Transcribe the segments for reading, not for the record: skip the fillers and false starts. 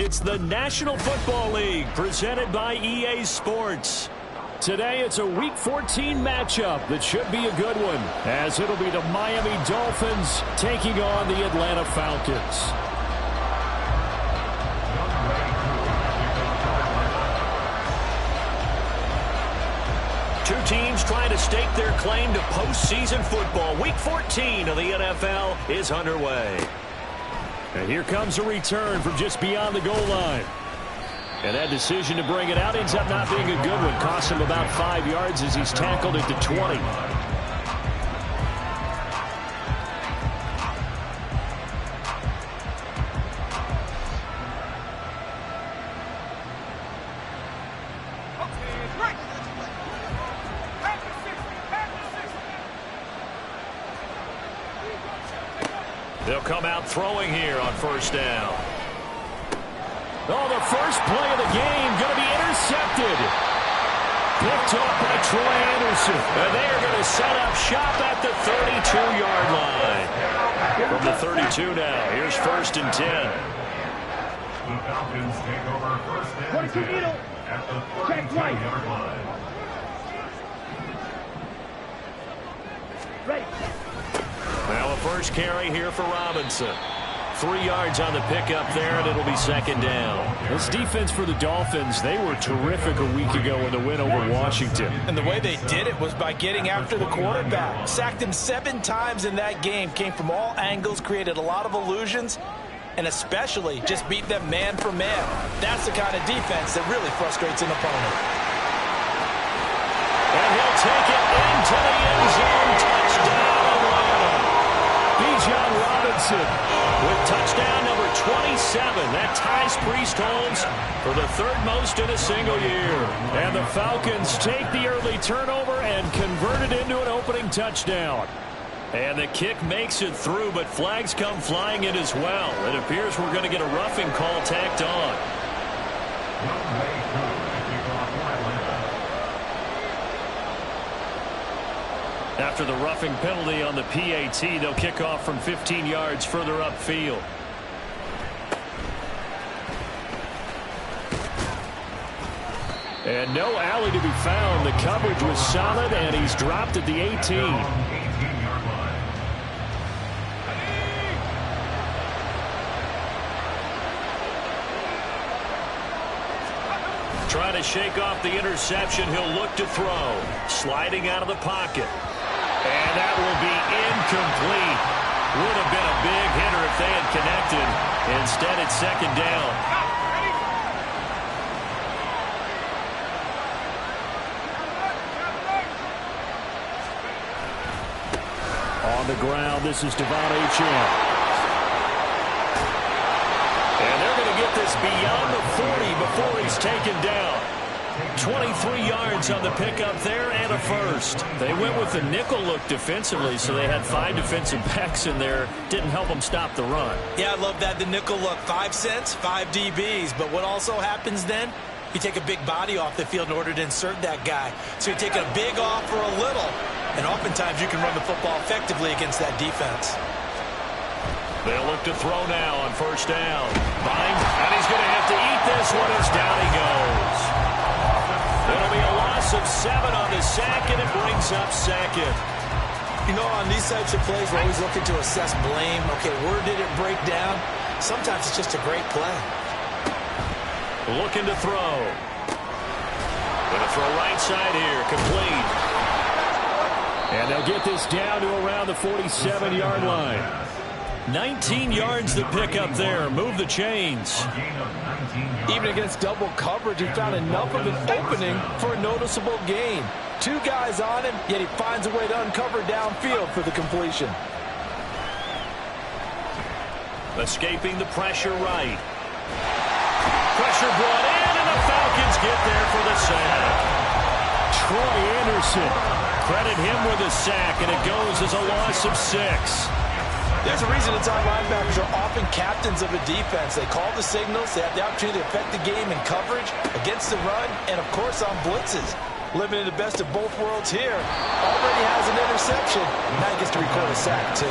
It's the National Football League presented by EA Sports. Today it's a Week 14 matchup that should be a good one, as it'll be the Miami Dolphins taking on the Atlanta Falcons. Two teams trying to stake their claim to postseason football. Week 14 of the NFL is underway. And here comes a return from just beyond the goal line. And that decision to bring it out ends up not being a good one. Cost him about 5 yards as he's tackled at the 20. They'll come out throwing here on first down. Oh, the first play of the game going to be intercepted. Picked off by Troy Anderson. And they are going to set up shop at the 32-yard line. From the 32 now, here's first and 10. The Falcons take over first and 10 at the 32-yard line. Ready. Now a first carry here for Robinson. 3 yards on the pickup there, and it'll be second down. This defense for the Dolphins, they were terrific a week ago in the win over Washington. And the way they did it was by getting after the quarterback. Sacked him 7 times in that game. Came from all angles, created a lot of illusions, and especially just beat them man for man. That's the kind of defense that really frustrates an opponent. And he'll take it into the end zone. Touchdown, Atlanta. Bijan Robinson with touchdown number 27. That ties Priest-Holmes for the third most in a single year. And the Falcons take the early turnover and convert it into an opening touchdown. And the kick makes it through, but flags come flying in as well. It appears we're going to get a roughing call tacked on. After the roughing penalty on the PAT, they'll kick off from 15 yards further upfield. And no alley to be found. The coverage was solid, and he's dropped at the 18. Trying to shake off the interception. He'll look to throw. Sliding out of the pocket. And that will be incomplete. Would have been a big hitter if they had connected. Instead, it's second down. On the ground, this is Devon Achane. And they're going to get this beyond the 40 before he's taken down. 23 yards on the pickup there and a first. They went with the nickel look defensively, so they had 5 defensive backs in there. Didn't help them stop the run. Yeah, I love that, the nickel look. 5 cents, 5 DBs. But what also happens then? You take a big body off the field in order to insert that guy. So you're taking a big off for a little. And oftentimes you can run the football effectively against that defense. They'll look to throw now on first down. And he's going to have to eat this one as down he goes. It'll be a loss of 7 on the sack, and it brings up second. You know, on these types of plays, we're always looking to assess blame. Okay, where did it break down? Sometimes it's just a great play. Looking to throw. Going to throw right side here, complete. And they'll get this down to around the 47-yard line. 19 yards to pick up there. Move the chains. Even against double coverage, he found enough of an opening for a noticeable gain. 2 guys on him, yet he finds a way to uncover downfield for the completion. Escaping the pressure right. Pressure brought in, and the Falcons get there for the sack. Troy Anderson. Credit him with a sack, and it goes as a loss of 6. There's a reason inside linebackers are often captains of a defense. They call the signals. They have the opportunity to affect the game in coverage, against the run, and, of course, on blitzes. Living in the best of both worlds here. Already has an interception. Now he gets to record a sack, too.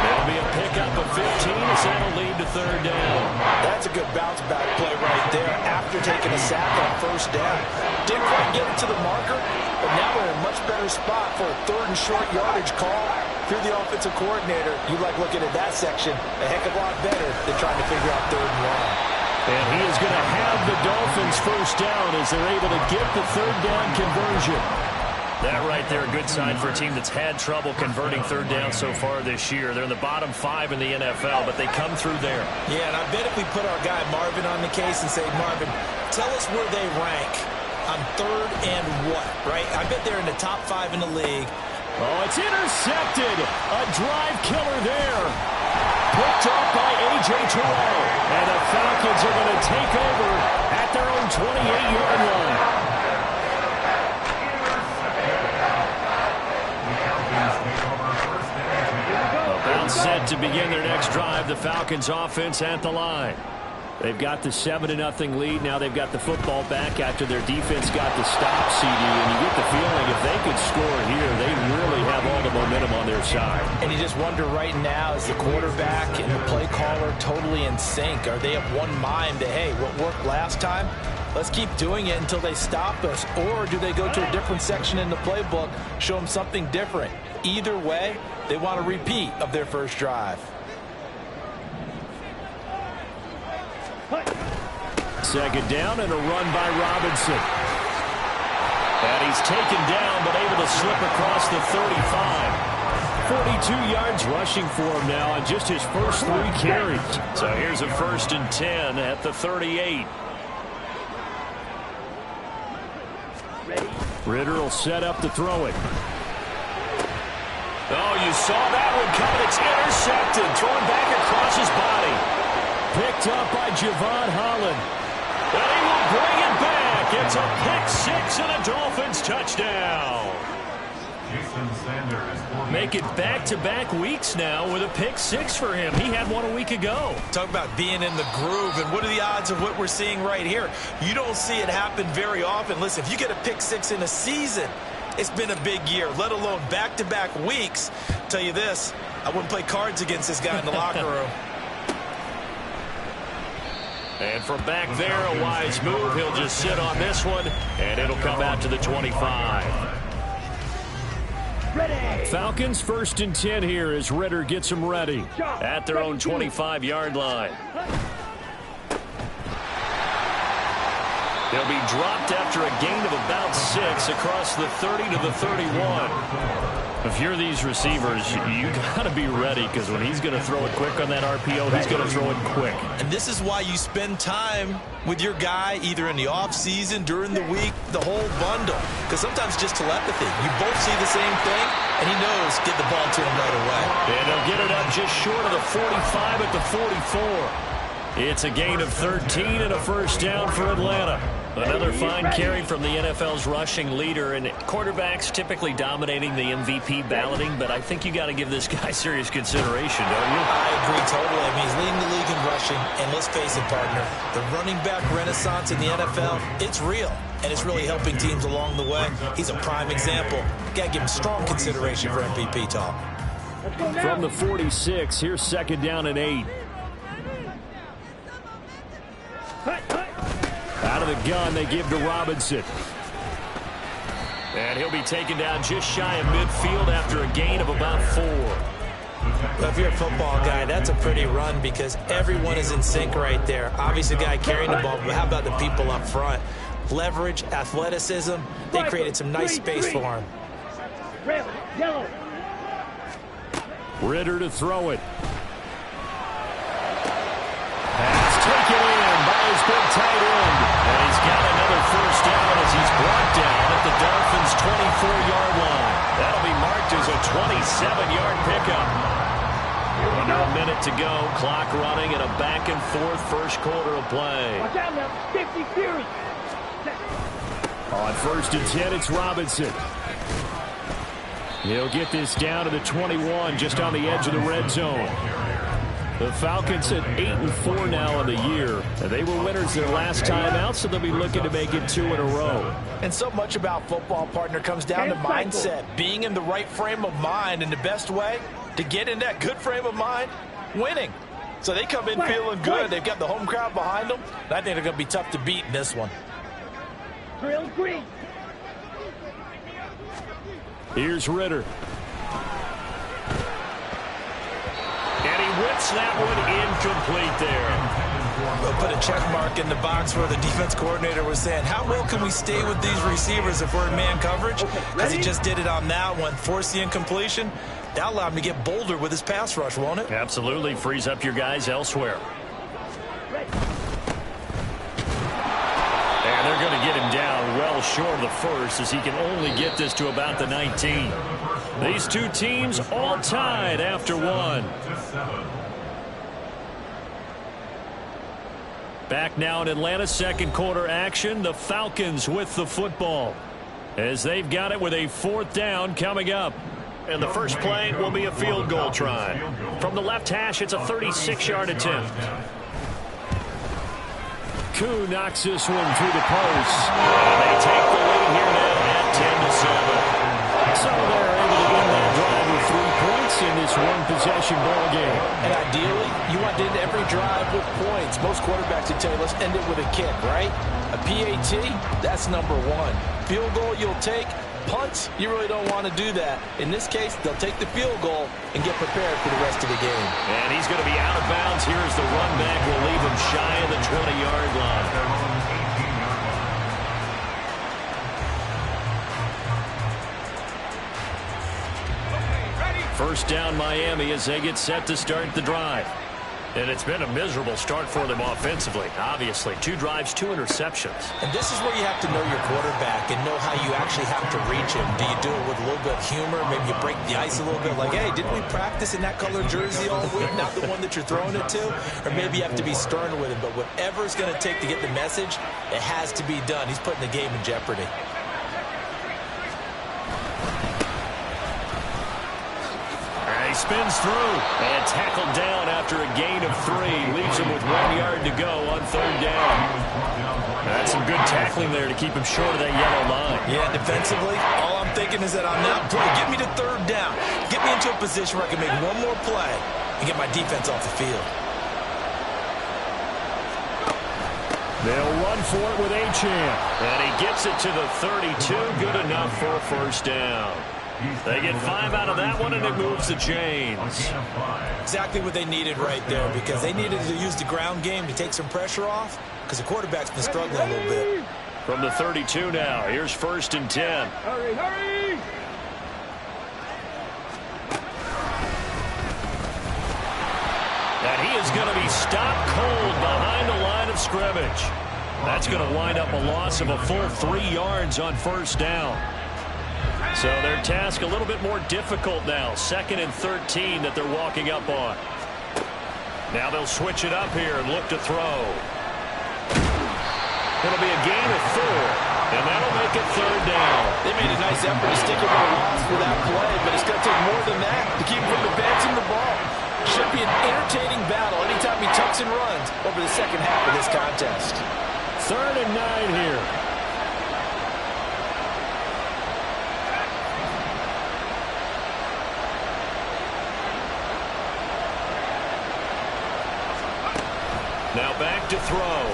That'll be a pickup of 15 as that'll lead to third down. That's a good bounce-back play right there after taking a sack on first down. Didn't quite get it to the marker, but now they're in a much better spot for a third and short yardage call. If you're the offensive coordinator, you like looking at that section a heck of a lot better than trying to figure out third and long. And he is going to have the Dolphins first down as they're able to get the third down conversion. That right there, a good sign for a team that's had trouble converting third down so far this year. They're in the bottom 5 in the NFL, but they come through there. Yeah, and I bet if we put our guy Marvin on the case and say, Marvin, tell us where they rank on third and what, right? I bet they're in the top 5 in the league. Oh, it's intercepted. A drive killer there. Picked up by A.J. Terrell. And the Falcons are going to take over at their own 28-yard line. About set to begin their next drive. The Falcons offense at the line. They've got the 7-0 lead. Now they've got the football back after their defense got the stop, CD. And you get the feeling if they could score here, they really have all the momentum on their side. And you just wonder right now, is the quarterback and the play caller totally in sync? Are they of one mind that, hey, what worked last time, let's keep doing it until they stop us? Or do they go to a different section in the playbook, show them something different? Either way, they want a repeat of their first drive. Second down and a run by Robinson. And he's taken down but able to slip across the 35. 42 yards rushing for him now on just his first 3 carries. So here's a 1st and 10 at the 38. Ritter will set up to throw it. Oh, you saw that one coming. It's intercepted. Thrown back across his body. Picked up by Javon Holland. And he will bring it back. It's a pick-6 and a Dolphins touchdown. Make it back-to-back weeks now with a pick-6 for him. He had one a week ago. Talk about being in the groove, and what are the odds of what we're seeing right here? You don't see it happen very often. Listen, if you get a pick-6 in a season, it's been a big year, let alone back-to-back weeks. Tell you this, I wouldn't play cards against this guy in the locker room. And from back there, a wise move. He'll just sit on this one, and it'll come out to the 25. Falcons 1st and 10 here as Ritter gets them ready. At their own 25-yard line. They'll be dropped after a gain of about 6 across the 30 to the 31. If you're these receivers, you got to be ready because when he's going to throw it quick on that RPO, he's going to throw it quick. And this is why you spend time with your guy either in the offseason, during the week, the whole bundle. Because sometimes just telepathy. You both see the same thing, and he knows get the ball to him right away. And they'll get it up just short of the 45 at the 44. It's a gain of 13 and a first down for Atlanta. Another fine carry from the NFL's rushing leader, and quarterbacks typically dominating the MVP balloting, but I think you got to give this guy serious consideration, don't you? I agree totally. I mean, he's leading the league in rushing, and let's face it, partner, the running back renaissance in the NFL, it's real, and it's really helping teams along the way. He's a prime example. Got to give him strong consideration for MVP talk. From the 46, here's 2nd down and 8. Out of the gun, they give to Robinson. And he'll be taken down just shy of midfield after a gain of about 4. Well, if you're a football guy, that's a pretty run because everyone is in sync right there. Obviously, the guy carrying the ball, but how about the people up front? Leverage, athleticism, they created some nice space for him. Ritter to throw it. Pass taken in by his big tight end. And he's got another first down as he's brought down at the Dolphins' 24-yard line. That'll be marked as a 27-yard pickup. Under a minute to go, clock running, and a back-and-forth first quarter of play. On 1st and 10, it's Robinson. He'll get this down to the 21, just on the edge of the red zone. The Falcons at 8-4 now in the year. They were winners their last time out, so they'll be looking to make it 2 in a row. And so much about football, partner, comes down to mindset. Being in the right frame of mind, and the best way, to get in that good frame of mind, winning. So they come in feeling good. They've got the home crowd behind them. And I think they're going to be tough to beat in this one. Drill green. Here's Ritter. And he whips that one incomplete there. We'll put a check mark in the box where the defense coordinator was saying, how well can we stay with these receivers if we're in man coverage? Because he just did it on that one, forced the incompletion. That allowed him to get bolder with his pass rush, won't it? Absolutely. Frees up your guys elsewhere. And they're going to get him down well short of the first, as he can only get this to about the 19. These two teams all tied after one. Back now in Atlanta, second quarter action. The Falcons with the football, as they've got it with a 4th down coming up. And the first play will be a field goal try. From the left hash, it's a 36-yard attempt. Koo knocks this one through the post. And they take the lead here now at 10-7. So they're able to win that drive with 3 points in this one-possession ball game. And ideally, you want to end every drive with points. Most quarterbacks would tell you, let's end it with a kick, right? A PAT, that's number 1. Field goal you'll take. Punts, you really don't want to do that. In this case, they'll take the field goal and get prepared for the rest of the game. And he's going to be out of bounds. Here's the run back. Will leave him shy of the 20-yard line. First down Miami as they get set to start the drive. And it's been a miserable start for them offensively. Obviously, 2 drives, 2 interceptions. And this is where you have to know your quarterback and know how you actually have to reach him. Do you do it with a little bit of humor? Maybe you break the ice a little bit, like, hey, didn't we practice in that color jersey all week, not the one that you're throwing it to? Or maybe you have to be stern with him. But whatever it's going to take to get the message, it has to be done. He's putting the game in jeopardy. He spins through and tackled down after a gain of 3. Leaves him with 1 yard to go on 3rd down. That's some good tackling there to keep him short of that yellow line. Yeah, defensively, all I'm thinking is that on that play, get me to 3rd down. Get me into a position where I can make one more play and get my defense off the field. They'll run for it with Achane. And he gets it to the 32. Good enough for a first down. They get 5 out of that one, and it moves the chains. Exactly what they needed right there, because they needed to use the ground game to take some pressure off, because the quarterback's been struggling a little bit. From the 32 now, here's 1st and 10. Hurry, hurry! And he is going to be stopped cold behind the line of scrimmage. That's going to wind up a loss of a full 3 yards on 1st down. So their task a little bit more difficult now. 2nd and 13 that they're walking up on. Now they'll switch it up here and look to throw. It'll be a gain of 4, and that'll make it 3rd down. They made a nice effort to stick it with a loss for that play, but it's going to take more than that to keep from advancing the ball. Should be an entertaining battle anytime he tucks and runs over the second half of this contest. 3rd and 9 here. Now back to throw.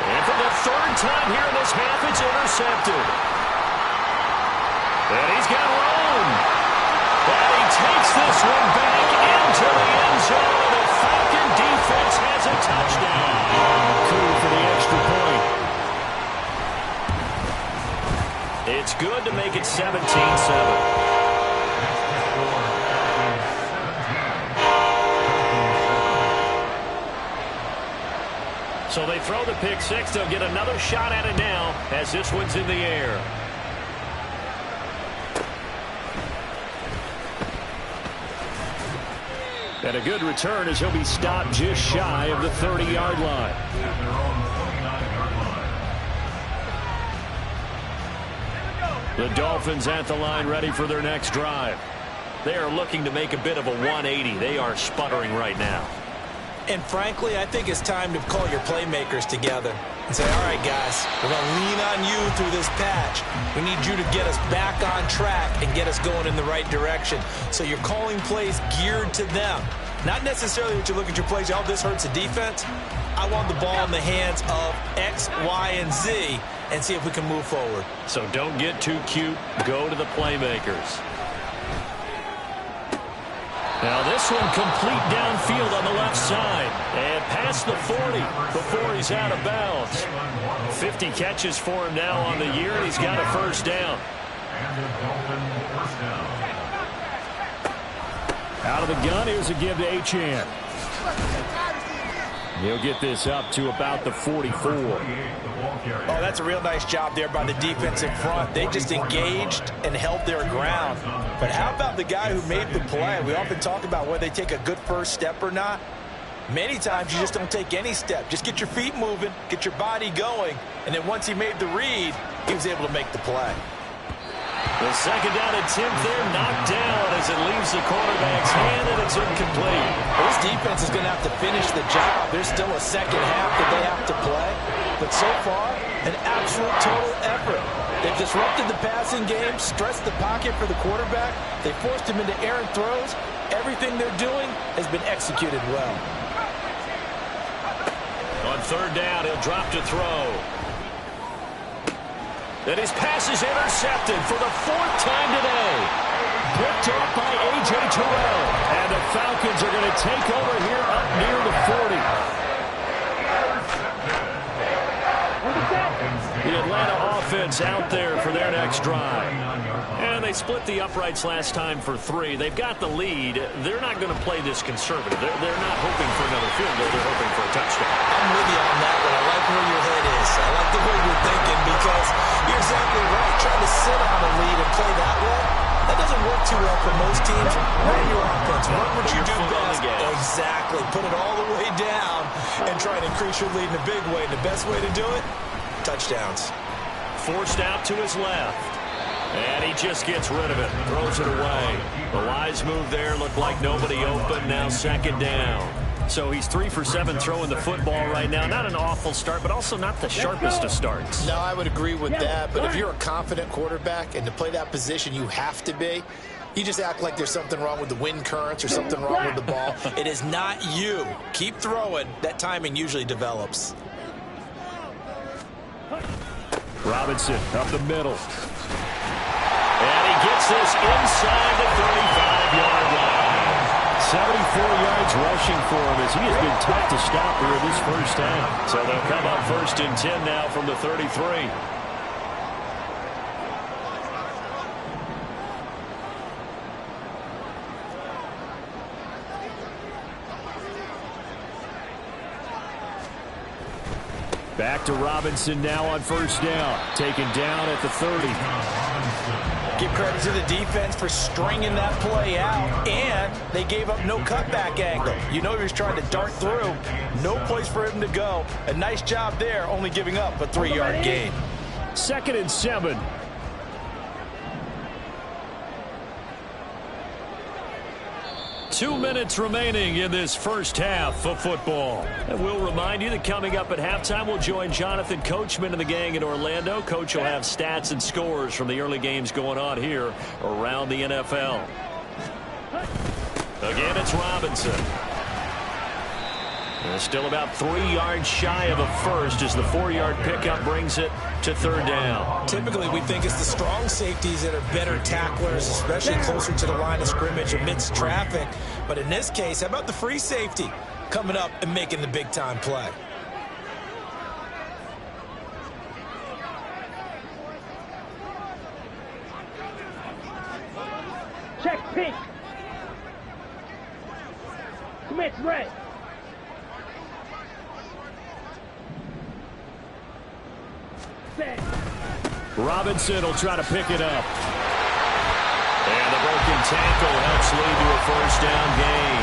And for the 3rd time here in this half, it's intercepted. And he's got room. And he takes this one back into the end zone. The Falcon defense has a touchdown. Cool for the extra point. It's good to make it 17-7. So they throw the pick 6. They'll get another shot at it now as this one's in the air. And a good return as he'll be stopped just shy of the 30-yard line. The Dolphins at the line ready for their next drive. They are looking to make a bit of a 180. They are sputtering right now. And frankly, I think it's time to call your playmakers together and say, all right, guys, we're going to lean on you through this patch. We need you to get us back on track and get us going in the right direction. So you're calling plays geared to them. Not necessarily that you look at your plays, oh, this hurts the defense. I want the ball in the hands of X, Y, and Z and see if we can move forward. So don't get too cute. Go to the playmakers. Now this one complete downfield on the left side. And past the 40 before he's out of bounds. 50 catches for him now on the year, and he's got a first down. And the Dolphin first down. Out of the gun, here's a give to Achane. He'll get this up to about the 44. Oh, that's a real nice job there by the defense in front. They just engaged and held their ground. But how about the guy who made the play? We often talk about whether they take a good first step or not. Many times you just don't take any step. Just get your feet moving, get your body going, and then once he made the read, he was able to make the play. The second down attempt there knocked down as it leaves the quarterback's hand, and it's incomplete. Well, this defense is going to have to finish the job. There's still a second half that they have to play. But so far, an absolute total effort. They've disrupted the passing game, stretched the pocket for the quarterback. They forced him into errant throws. Everything they're doing has been executed well. On third down, he'll drop to throw. And his pass is intercepted for the fourth time today. Picked off by A.J. Terrell. And the Falcons are going to take over here up near the 40. The Atlanta offense out there for their next drive. And they split the uprights last time for 3. They've got the lead. They're not going to play this conservative. They're not hoping for another field goal. They're hoping for a touchdown. I'm with you on that one. I like where your head is. I like the way you're thinking because you're exactly right. Trying to sit on a lead and play that way, that doesn't work too well for most teams. Run your offense. Run what you do best. Exactly. Put it all the way down and try and increase your lead in a big way. And the best way to do it, touchdowns. Forced out to his left. And he just gets rid of it. Throws it away. The wise move there. Looked like nobody open. Now second down. So he's 3 for 7 throwing the football right now. Not an awful start, but also not the sharpest of starts. No, I would agree with that. But if you're a confident quarterback and to play that position you have to be, you just act like there's something wrong with the wind currents or something wrong with the ball. It is not you. Keep throwing. That timing usually develops. Robinson up the middle. And he gets this inside the 35-yard line. 74 yards rushing for him as he has been tough to stop here this first half. So they'll come up 1st and 10 now from the 33. Back to Robinson now on 1st down. Taken down at the 30. Give credit to the defense for stringing that play out, and they gave up no cutback angle. You know he was trying to dart through. No place for him to go. A nice job there, only giving up a 3-yard gain. 2nd and 7. Two minutes remaining in this first half of football. And we'll remind you that coming up at halftime, we'll join Jonathan Coachman and the gang in Orlando. Coach will have stats and scores from the early games going on here around the NFL. Again, it's Robinson. And still about 3 yards shy of a first as the 4-yard pickup brings it to 3rd down. Typically, we think it's the strong safeties that are better tacklers, especially closer to the line of scrimmage amidst traffic. But in this case, how about the free safety coming up and making the big-time play? Check pink. Commits red. Robinson will try to pick it up. And the broken tackle helps lead to a 1st down gain.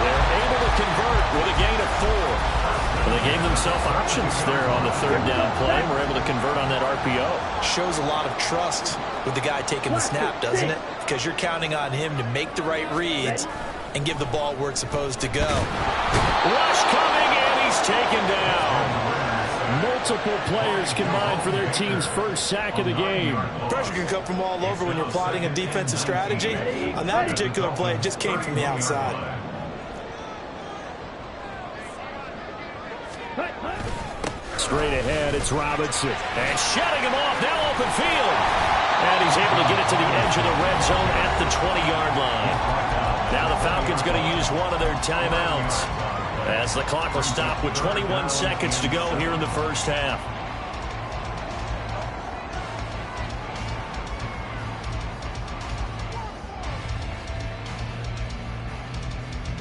They're able to convert with a gain of 4. Well, they gave themselves options there on the 3rd down play and were able to convert on that RPO. Shows a lot of trust with the guy taking the snap, doesn't it? Because you're counting on him to make the right reads and give the ball where it's supposed to go. Rush coming, and he's taken down. Multiple players combined for their team's first sack of the game. Pressure can come from all over when you're plotting a defensive strategy. On that particular play, it just came from the outside. Straight ahead, it's Robinson. And shutting him off, now open field. And he's able to get it to the edge of the red zone at the 20-yard line. Now the Falcons going to use one of their timeouts, as the clock will stop with 21 seconds to go here in the first half.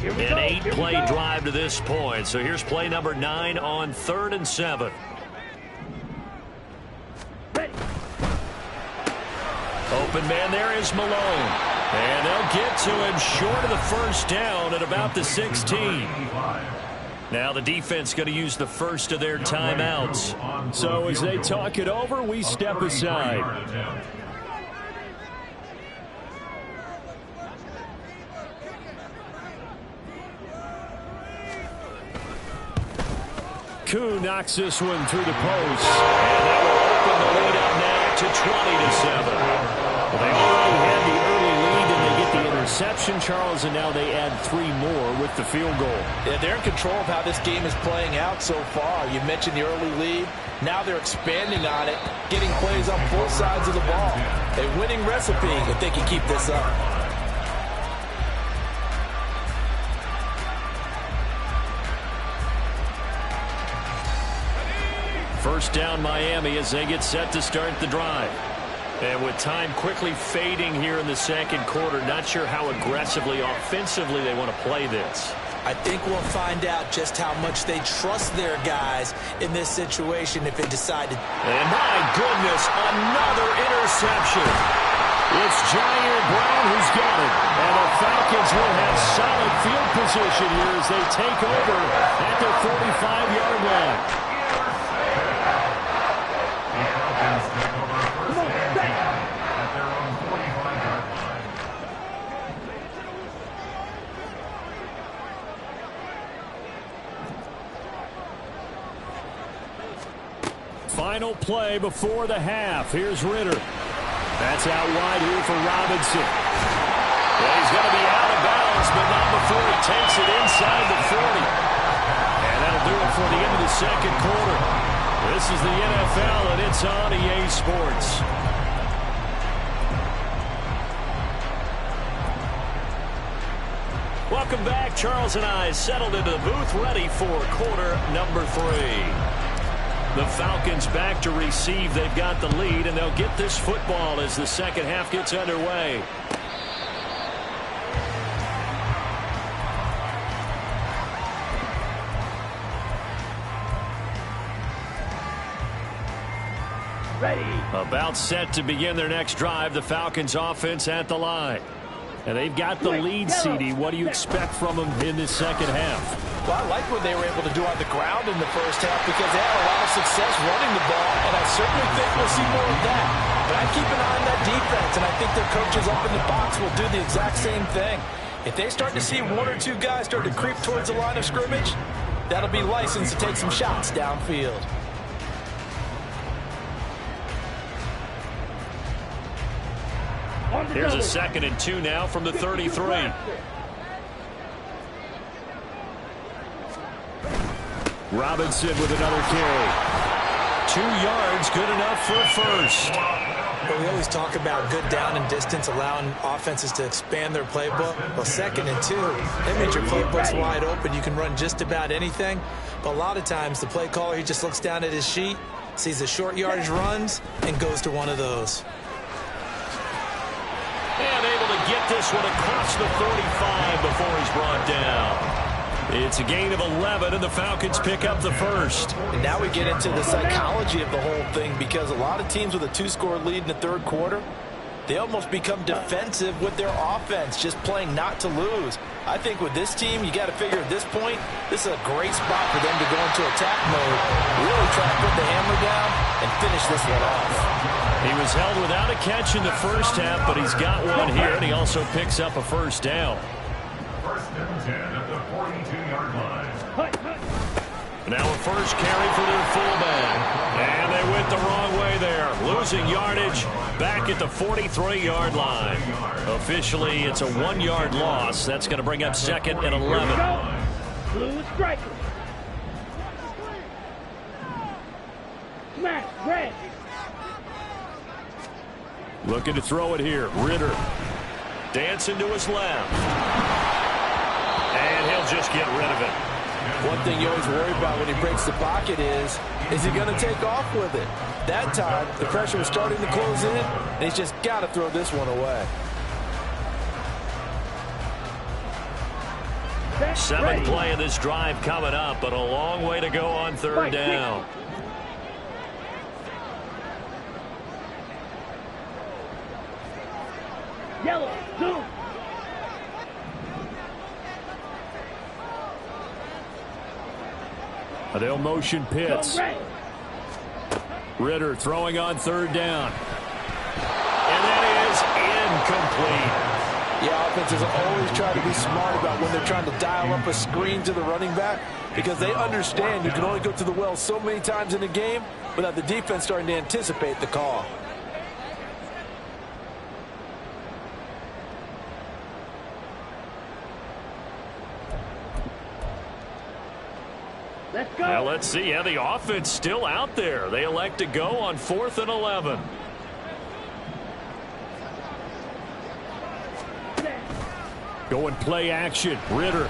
An 8-play drive to this point. So here's play number 9 on 3rd and 7. Open man there is Malone. And they'll get to him short of the first down at about the 16. Now the defense going to use the first of their timeouts. So as they talk it over, we step aside. Koo knocks this one through the post. And that will open the lead up now to 20-7. Well, they already had the early lead, and they get the interception, Charles, and now they add 3 more with the field goal. Yeah, they're in control of how this game is playing out so far. You mentioned the early lead. Now they're expanding on it, getting plays on both sides of the ball. A winning recipe if they can keep this up. First down, Miami, as they get set to start the drive. And with time quickly fading here in the second quarter, not sure how aggressively, offensively they want to play this. I think we'll find out just how much they trust their guys in this situation if they decide to. And my goodness, another interception. It's Jair Brown who's got it. And the Falcons will have solid field position here as they take over at their 45-yard line. Final play before the half. Here's Ritter. That's out wide here for Robinson. Well, he's going to be out of bounds, but not before he takes it inside the 40. And that'll do it for the end of the second quarter. This is the NFL, and it's on EA Sports. Welcome back. Charles and I settled into the booth, ready for quarter number 3. The Falcons back to receive. They've got the lead, and they'll get this football as the second half gets underway. Ready. About set to begin their next drive. The Falcons offense at the line. And they've got the lead, CD. What do you expect from them in this second half? Well, I like what they were able to do on the ground in the first half because they had a lot of success running the ball, and I certainly think we'll see more of that. But I keep an eye on that defense, and I think their coaches up in the box will do the exact same thing. If they start to see 1 or 2 guys start to creep towards the line of scrimmage, that'll be license to take some shots downfield. Here's a 2nd and 2 now from the 33. Robinson with another carry. 2 yards, good enough for a first. Well, we always talk about good down and distance, allowing offenses to expand their playbook. Well, 2nd and 2, that means your playbook's wide open. You can run just about anything. But a lot of times, the play caller, he just looks down at his sheet, sees the short yardage runs, and goes to one of those. And able to get this one across the 45 before he's brought down. It's a gain of 11, and the Falcons pick up the first. And now we get into the psychology of the whole thing, because a lot of teams with a 2-score lead in the third quarter, they almost become defensive with their offense, just playing not to lose. I think with this team, you got to figure at this point, this is a great spot for them to go into attack mode, really try to put the hammer down and finish this one off. He was held without a catch in the first half, but he's got one here, and he also picks up a first down. First and 10 at the 42-yard line. Now a first carry for their fullback. And they went the wrong way there. Losing yardage back at the 43-yard line. Officially, it's a 1-yard loss. That's going to bring up 2nd and 11. Blue striker. Smash, red. Looking to throw it here. Ritter. Dancing to his left. And he'll just get rid of it. One thing you always worry about when he breaks the pocket is he going to take off with it? That time, the pressure was starting to close in, and he's just got to throw this one away. Seventh play of this drive coming up, but a long way to go on 3rd down. Yellow, zoom. They'll motion Pitts. Ritter throwing on 3rd down. And that is incomplete. Yeah, offenses always try to be smart about when they're trying to dial up a screen to the running back because they understand you can only go to the well so many times in a game without the defense starting to anticipate the call. Let's go. Now let's see. Yeah, the offense still out there. They elect to go on 4th and 11. Going play action. Ritter.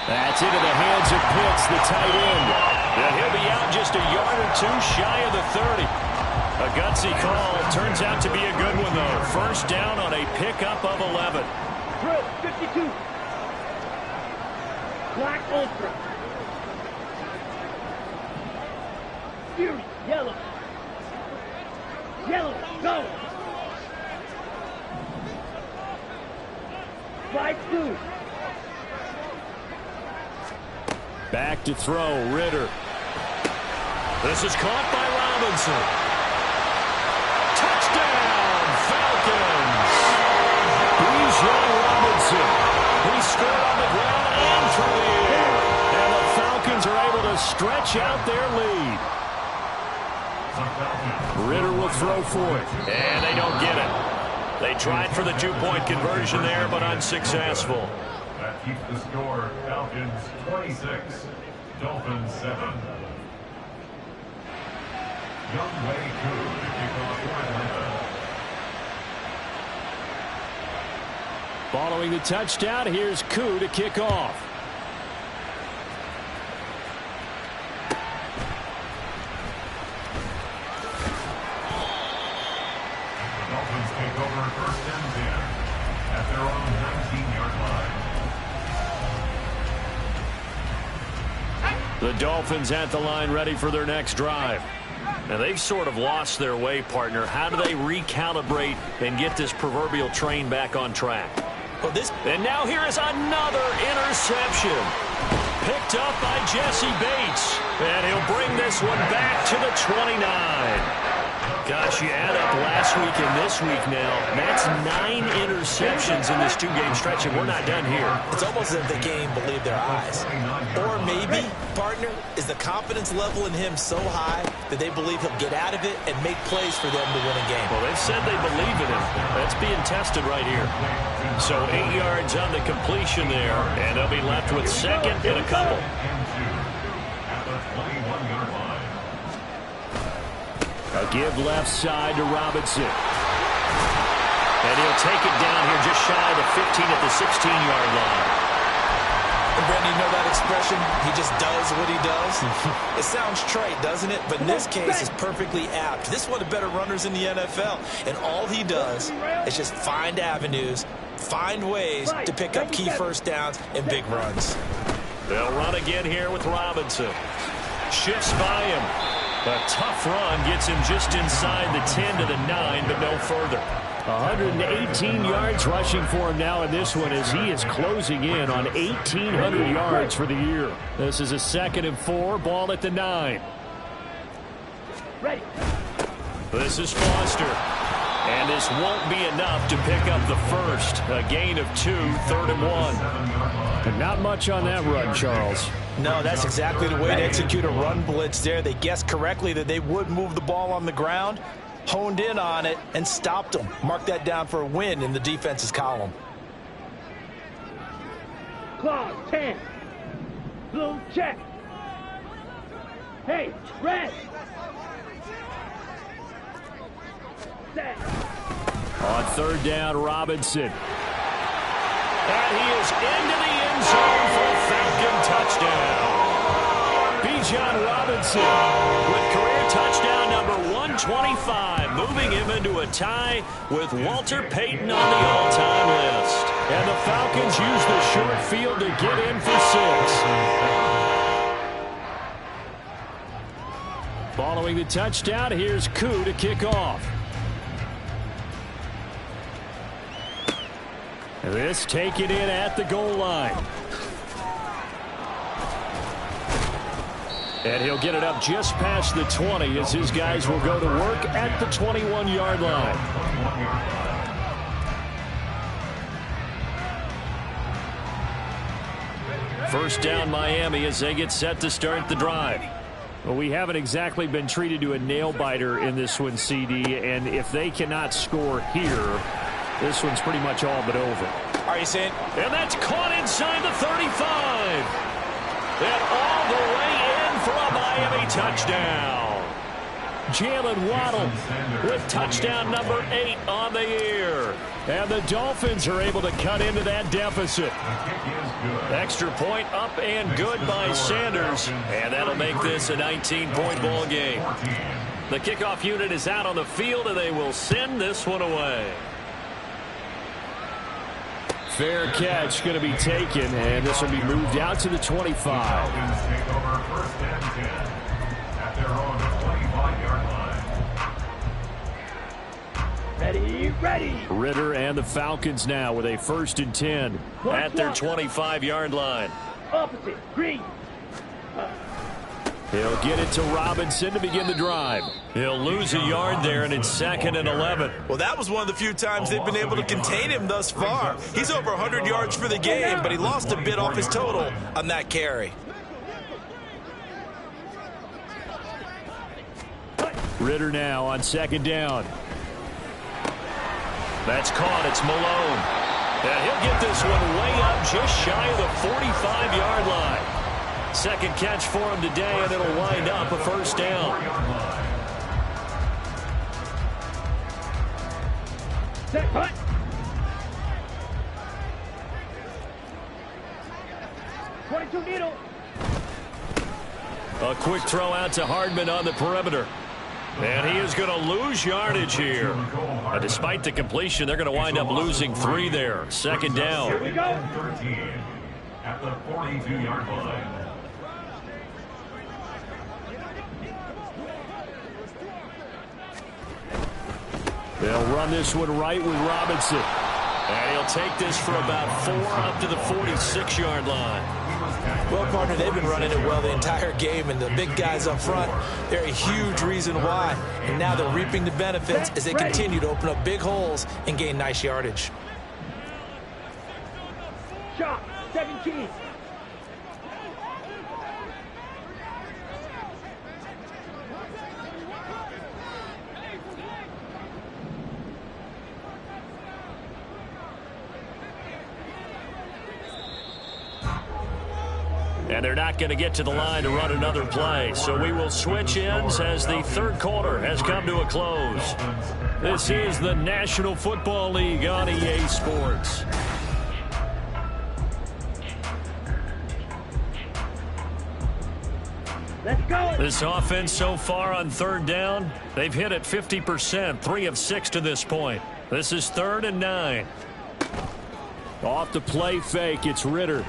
That's into the hands of Pitts, the tight end. And he'll be out just a yard or two shy of the 30. A gutsy call. Turns out to be a good one, though. First down on a pickup of 11. Drill, 52. Black Ultra. Fury, yellow. Yellow, go. Fight 2. Back to throw, Ritter. This is caught by Robinson. Touchdown, Falcons! Bijan Robinson. He scored on the ground and through the air. And the Falcons are able to stretch out their lead. Ritter will throw for it. And they don't get it. They tried for the 2-point conversion there, but unsuccessful. That keeps the score. Falcons 26, Dolphins 7. Young Way Koo to kick off for Atlanta. Following the touchdown, here's Koo to kick off. The Dolphins take over 1st and 10 at their own 19-yard line. The Dolphins at the line ready for their next drive. Now they've sort of lost their way, partner. How do they recalibrate and get this proverbial train back on track? And now here is another interception. Picked up by Jesse Bates. And he'll bring this one back to the 29. Gosh, you add up last week and this week now. That's 9 interceptions in this 2-game stretch, and we're not done here. It's almost as if the game believed their eyes. Or maybe, partner, is the confidence level in him so high that they believe he'll get out of it and make plays for them to win a game. Well, they've said they believe in him. That's being tested right here. So 8 yards on the completion there, and they'll be left with 2nd and a couple. A give left side to Robinson. And he'll take it down here just shy of the 15 at the 16-yard line. And Brandon, you know that expression? He just does what he does. It sounds trite, doesn't it? But in this case, it's perfectly apt. This is one of the better runners in the NFL. And all he does is just find avenues, find ways to pick up key first downs and big runs. They'll run again here with Robinson. Shifts by him. A tough run gets him just inside the 10 to the 9, but no further. 118 yards rushing for him now in this one as he is closing in on 1,800 yards for the year. This is a 2nd and 4, ball at the 9. Ready. This is Foster. And this won't be enough to pick up the first. A gain of 2, 3rd and 1. And not much on that run, Charles. No, that's exactly the way to execute a run blitz there. They guessed correctly that they would move the ball on the ground, honed in on it, and stopped them. Mark that down for a win in the defense's column. Claw, 10. Blue, check. Hey, red. Set. On third down, Robinson. And he is into the end zone for a Falcon touchdown. Bijan Robinson with career touchdown number 125, moving him into a tie with Walter Payton on the all-time list. And the Falcons use the short field to get in for 6. Following the touchdown, here's Koo to kick off. This taken in at the goal line. And he'll get it up just past the 20 as his guys will go to work at the 21-yard line. First down, Miami, as they get set to start the drive. Well, we haven't exactly been treated to a nail-biter in this one, CD, and if they cannot score here, this one's pretty much all but over. Are you saying? And that's caught inside the 35. And all the way in for a Miami touchdown. Jalen Waddle with touchdown number 8 on the year. And the Dolphins are able to cut into that deficit. Extra point up and good by Sanders. And that'll make this a 19-point ball game. The kickoff unit is out on the field, and they will send this one away. Fair catch going to be taken, and this will be moved out to the 25. Take over first and 10 at their own 25-yard line. Ready, ready. Ritter and the Falcons now with a 1st and 10 at their 25-yard line. Opposite, green. He'll get it to Robinson to begin the drive. He'll lose a yard there, and it's 2nd and 11. Well, that was one of the few times they've been able to contain him thus far. He's over 100 yards for the game, but he lost a bit off his total on that carry. Ritter now on 2nd down. That's caught. It's Malone. And he'll get this one way up just shy of the 45-yard line. Second catch for him today, and it'll wind up a 1st down. Set, hut. Needle. A quick throw out to Hardman on the perimeter. And he is going to lose yardage here. Despite the completion, they're going to wind up losing 3 there. 2nd down. Here we go. 13 at the 42-yard line. They'll run this one right with Robinson. And he'll take this for about 4 up to the 46-yard line. Well, partner, they've been running it well the entire game, and the big guys up front, they're a huge reason why. And now they're reaping the benefits as they continue to open up big holes and gain nice yardage. Shot, 17. And they're not going to get to the line to run another play. So we will switch ends as the 3rd quarter has come to a close. This is the National Football League on EA Sports. Let's go. This offense so far on 3rd down, they've hit it 50%, 3 of 6 to this point. This is 3rd and 9. Off the play fake, it's Ritter.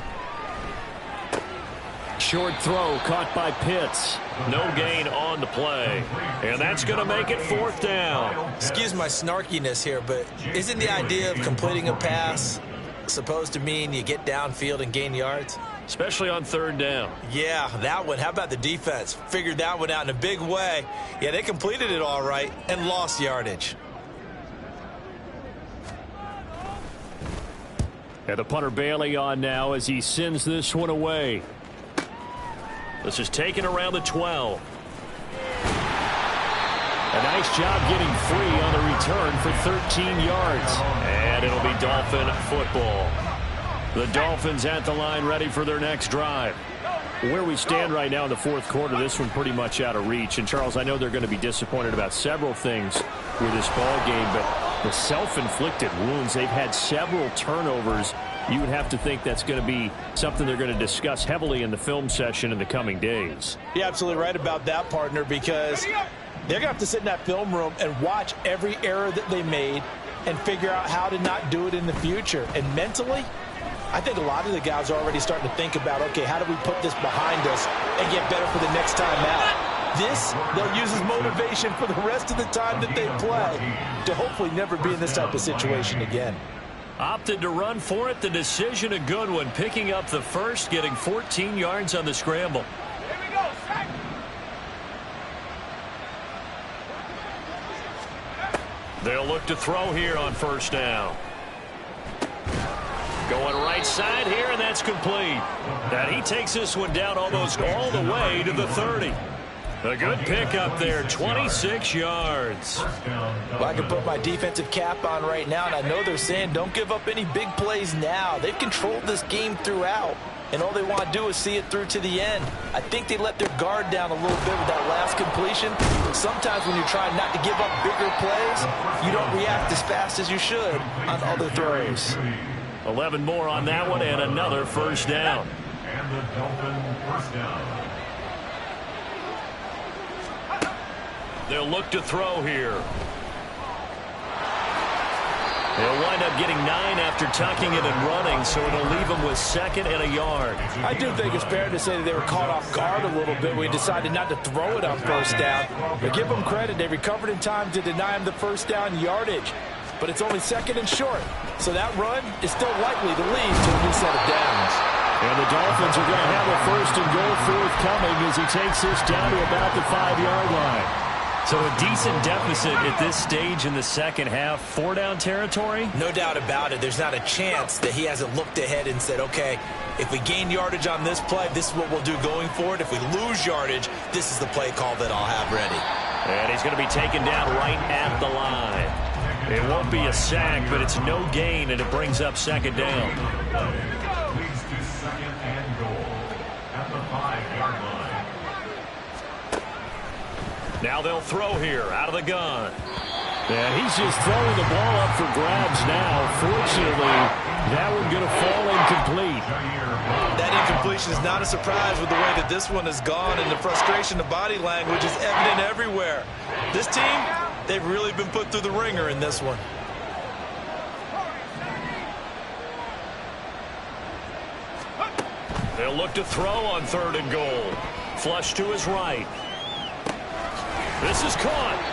Short throw caught by Pitts. No gain on the play. And that's going to make it 4th down. Excuse my snarkiness here, but isn't the idea of completing a pass supposed to mean you get downfield and gain yards? Especially on 3rd down. Yeah, that one. How about the defense? Figured that one out in a big way. Yeah, they completed it all right and lost yardage. And the punter Bailey on now as he sends this one away. This is taken around the 12. A nice job getting free on the return for 13 yards. And it'll be Dolphin football. The Dolphins at the line ready for their next drive. Where we stand right now in the fourth quarter, this one pretty much out of reach. And, Charles, I know they're going to be disappointed about several things with this ball game, but the self-inflicted wounds, they've had several turnovers. You would have to think that's going to be something they're going to discuss heavily in the film session in the coming days. You're absolutely right about that, partner, because they're going to have to sit in that film room and watch every error that they made and figure out how to not do it in the future. And mentally, I think a lot of the guys are already starting to think about, okay, how do we put this behind us and get better for the next time out? This, they'll use as motivation for the rest of the time that they play to hopefully never be in this type of situation again. Opted to run for it. The decision a good one. Picking up the first, getting 14 yards on the scramble. They'll look to throw here on first down. Going right side here, and that's complete. And he takes this one down almost all the way to the 30. A good pickup there, 26 yards. Well, I can put my defensive cap on right now, and I know they're saying don't give up any big plays now. They've controlled this game throughout, and all they want to do is see it through to the end. I think they let their guard down a little bit with that last completion. Sometimes when you're trying not to give up bigger plays, you don't react as fast as you should on other throws. 11 more on that one, and another first down. And the Dolphin first down. They'll look to throw here. They'll wind up getting 9 after tucking it and running, so it'll leave them with second and a yard. I do think it's fair to say that they were caught off guard a little bit. We decided not to throw it on first down. But give them credit. They recovered in time to deny them the first down yardage. But it's only second and short. So that run is still likely to lead to a new set of downs. And the Dolphins are going to have a first and goal forthcoming as he takes this down to about the 5-yard line. So a decent deficit at this stage in the second half. 4-down territory? No doubt about it. There's not a chance that he hasn't looked ahead and said, okay, if we gain yardage on this play, this is what we'll do going forward. If we lose yardage, this is the play call that I'll have ready. And he's going to be taken down right at the line. It won't be a sack, but it's no gain, and it brings up second down. Leads to second and goal at the 5-yard line. Now they'll throw here out of the gun. And he's just throwing the ball up for grabs now. Fortunately, that one going to fall incomplete. That incompletion is not a surprise with the way that this one has gone, and the frustration of body language is evident everywhere. This team, they've really been put through the ringer in this one. They'll look to throw on 3rd and goal. Flush to his right. This is caught.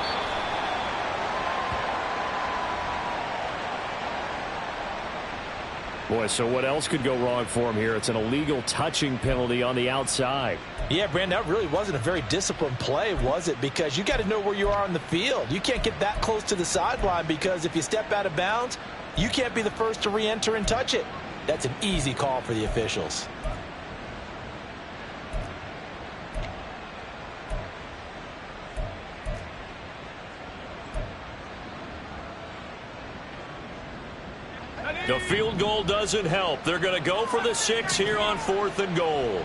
Boy, so what else could go wrong for him here? It's an illegal touching penalty on the outside. Yeah, Brandon, that really wasn't a very disciplined play, was it? Because you got to know where you are on the field. You can't get that close to the sideline because if you step out of bounds, you can't be the first to re-enter and touch it. That's an easy call for the officials. The field goal doesn't help. They're going to go for the 6 here on 4th and goal.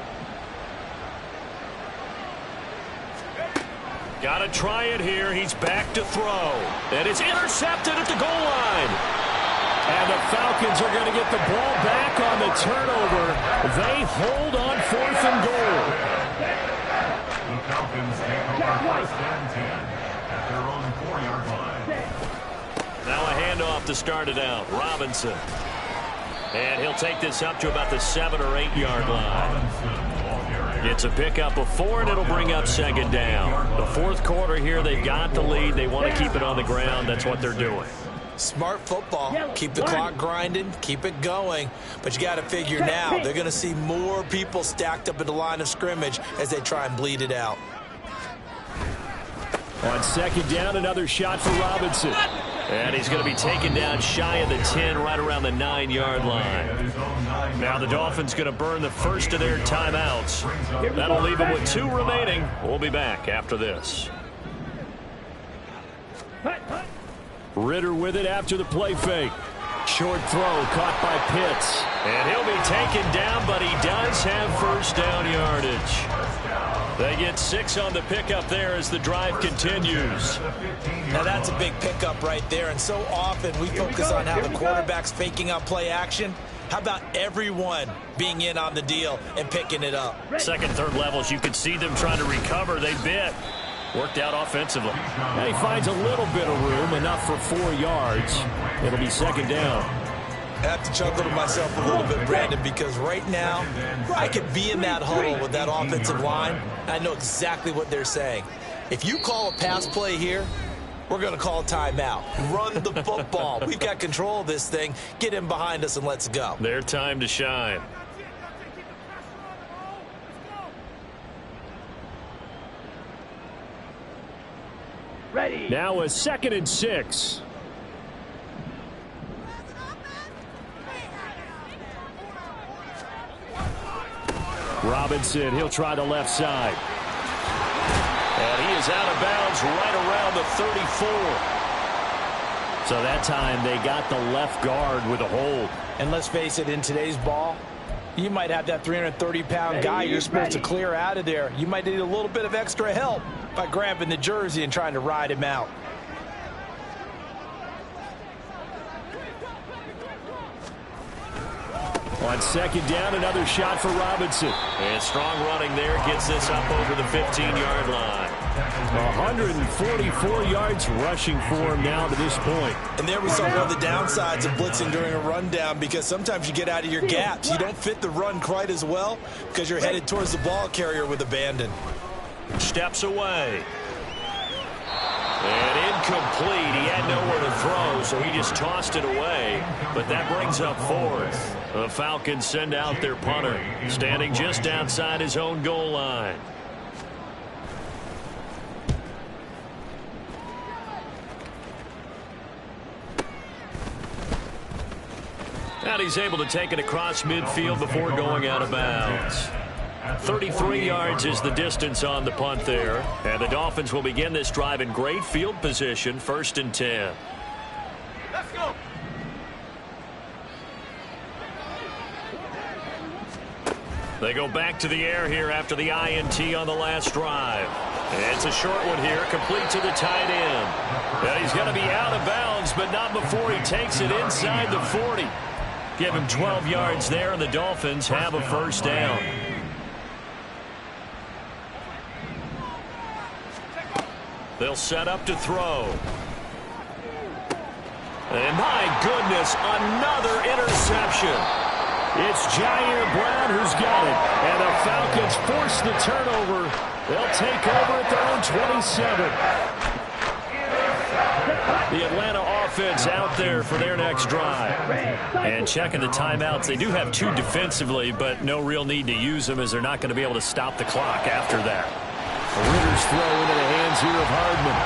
Got to try it here. He's back to throw. And it's intercepted at the goal line. And the Falcons are going to get the ball back on the turnover. They hold on 4th and goal. The Falcons take over 1st and 10 at their own 4-yard line. Now a handoff to start it out. Robinson. And he'll take this up to about the 7- or 8-yard line. It's a pickup of 4, and it'll bring up second down. The fourth quarter here, they've got the lead. They want to keep it on the ground. That's what they're doing. Smart football. Keep the clock grinding. Keep it going. But you got to figure now, they're going to see more people stacked up at the line of scrimmage as they try and bleed it out. On second down, another shot for Robinson. And he's going to be taken down shy of the 10, right around the 9-yard line. Now the Dolphins going to burn the first of their timeouts. That'll leave them with 2 remaining. We'll be back after this. Ritter with it after the play fake. Short throw caught by Pitts. And he'll be taken down, but he does have first down yardage. They get 6 on the pickup there as the drive continues. Now that's a big pickup right there, and so often we focus on how the quarterback's faking out play action. How about everyone being in on the deal and picking it up? Second, third levels, you could see them trying to recover. They bit. Worked out offensively. And he finds a little bit of room, enough for 4 yards. It'll be second down. I have to chuckle to myself a little bit, Brandon, because right now I could be in that huddle with that offensive line. I know exactly what they're saying. If you call a pass play here, we're going to call a timeout. Run the football. We've got control of this thing. Get in behind us and let's go. Their time to shine. Ready. Now a 2nd and 6. Robinson, he'll try the left side. And he is out of bounds right around the 34. So that time they got the left guard with a hold. And let's face it, in today's ball, you might have that 330-pound guy you're supposed to clear out of there. You might need a little bit of extra help by grabbing the jersey and trying to ride him out. On second down, another shot for Robinson. And strong running there gets this up over the 15-yard line. 144 yards rushing for him now to this point. And there we saw one of the downsides of blitzing during a rundown, because sometimes you get out of your gaps. You don't fit the run quite as well because you're headed towards the ball carrier with abandon. Steps away. And incomplete. He had nowhere to throw, so he just tossed it away. But that brings up 4th. The Falcons send out their punter, standing just outside his own goal line. And he's able to take it across midfield before going out of bounds. 33 yards is the distance on the punt there. And the Dolphins will begin this drive in great field position, 1st and 10. Let's go. They go back to the air here after the INT on the last drive. It's a short one here, complete to the tight end. And he's going to be out of bounds, but not before he takes it inside the 40. Give him 12 yards there, and the Dolphins have a first down. They'll set up to throw. And my goodness, another interception. It's Jair Brown who's got it. And the Falcons force the turnover. They'll take over at their own 27. The Atlanta offense out there for their next drive. And checking the timeouts. They do have 2 defensively, but no real need to use them as they're not going to be able to stop the clock after that. Ritter's throw into the hands here of Hardman.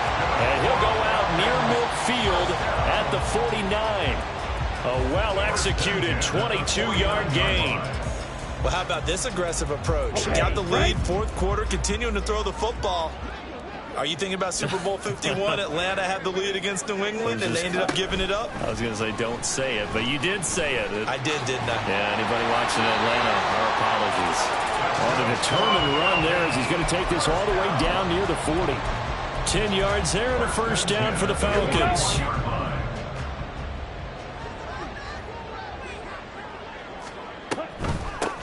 And he'll go out near midfield at the 49. A well-executed 22-yard gain. Well, how about this aggressive approach? Got the lead, 4th quarter, continuing to throw the football. Are you thinking about Super Bowl 51? Atlanta had the lead against New England, and they ended up giving it up? I was going to say don't say it, but you did say it. I did, didn't I? Yeah, anybody watching Atlanta, our apologies. On a determined run there as he's going to take this all the way down near the 40. 10 yards there and a first down for the Falcons.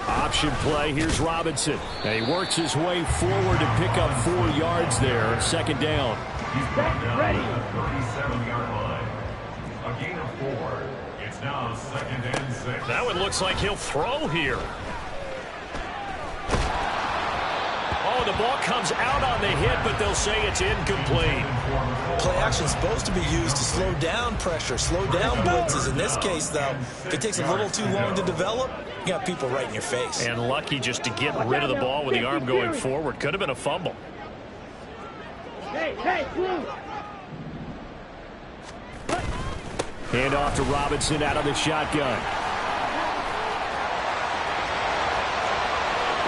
Option play. Here's Robinson. And he works his way forward to pick up 4 yards there. Second down. He's brought down at the 37-yard line. A gain of 4. It's now 2nd and 6. That one looks like he'll throw here. Oh, the ball comes out on the hit, but they'll say it's incomplete. Play action's supposed to be used to slow down pressure, slow down blitzes. In this case, though, if it takes a little too long to develop, you got people right in your face. And lucky just to get rid of the ball with the arm going forward. Could have been a fumble. Hand off to Robinson out of the shotgun.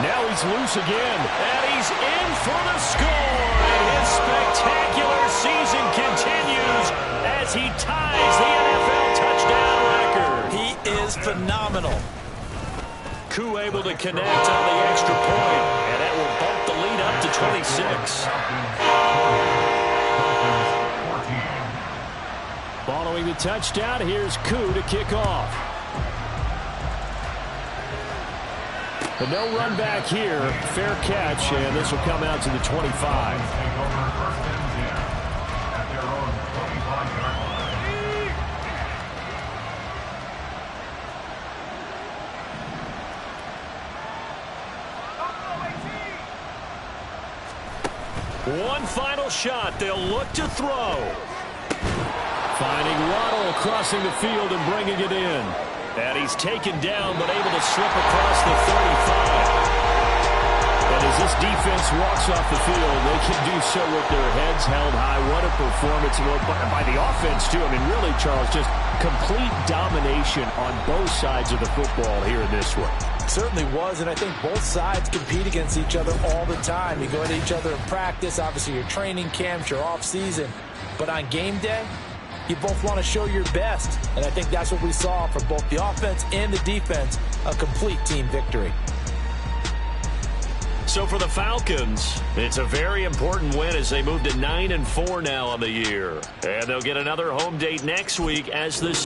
Now he's loose again, and he's in for the score. And his spectacular season continues as he ties the NFL touchdown record. He is phenomenal. Koo able to connect on the extra point, and that will bump the lead up to 26. Following the touchdown, here's Koo to kick off. But no run back here. Fair catch, and this will come out to the 25. One final shot. They'll look to throw. Finding Waddle crossing the field and bringing it in. And he's taken down, but able to slip across the 35. And as this defense walks off the field, they can do so with their heads held high. What a performance by the offense, too. I mean, really, Charles, just complete domination on both sides of the football here in this one. Certainly was, and I think both sides compete against each other all the time. You go into each other in practice, obviously your training camps, your off-season. But on game day, you both want to show your best, and I think that's what we saw from both the offense and the defense, a complete team victory. So for the Falcons, it's a very important win as they move to 9-4 now on the year. And they'll get another home date next week as this